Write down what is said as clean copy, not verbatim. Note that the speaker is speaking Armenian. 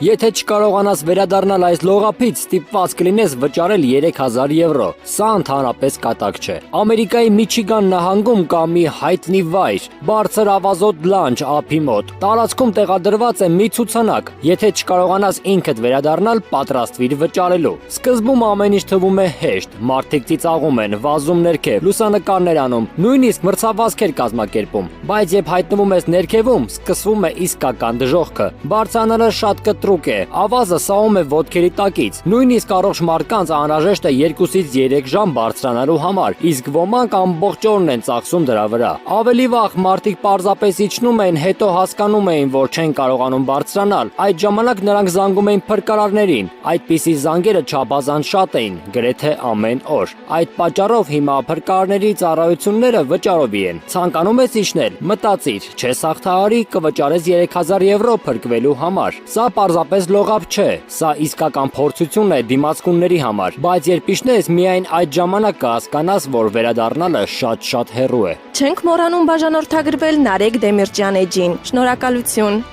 Եթե չկարողանաս վերադառնալ այս լողափից, ստիպված կլինես վճարել 3000 եվրո։ Սա ընդհանրապես կատակ չէ։ Ամերիկայի Միչիգան նահանգում կա մի հայտնի վայր՝ բարձր ավազոտ լանջ ափի մոտ։ Տարածքում տեղադրված է մի ցուցանակ։ Եթե չկարողանաս ինքդ վերադառնալ, պատրաստվիր վճարելու։ Սկզբում ամեն ինչ թվում է հեշտ։ Մարդիկ ծիծաղում են, վազում ներքև, լուսանկարներ անում, նույնիսկ մրցավազքեր կազմակերպում։ Բայց երբ հայտնվում ես ներքևում, սկսվում է իսկական դժոխքը։ Բարձրանալը շատ կտրուկ է, ավազը սահում է ոտքերի տակից։ Նույնիսկ առողջ մարդկանց անհրաժեշտ է 2-ից 3 ժամ բարձրանալու համար, իսկ ոմանք ամբողջ օրն են ծախսում դրա վրա։ Ավելի վաղ մարդիկ պարզապես իջնում էին, հետո հասկանում էին, որ չեն կարողանում բարձրանալ։ Այդ ժամանակ նրանք զանգում էին փրկարարներին։ Այդպիսի զանգերը չափազանց շատ էին, գրեթե ամեն օր։ Այդ պատճառով հիմա փրկարարների ծառայությունները վճարովի են։ Ցանկանում ես իջնել, մտածիր, չես հաղթահարի, կվճարես 3000 եվրո փրկվելու համար։ Սա պարզապես լողափ չէ, սա իսկական փորձություն է դիմացկունների համար, բայց երբ իջնես, միայն այդ ժամանակ կհասկանաս, որ վերադառնալը շատ հեռու է։ Չենք մոռանում բաժանորդագրվել Նարեկ Դեմիրճյան էջին։ Շնորհակալություն։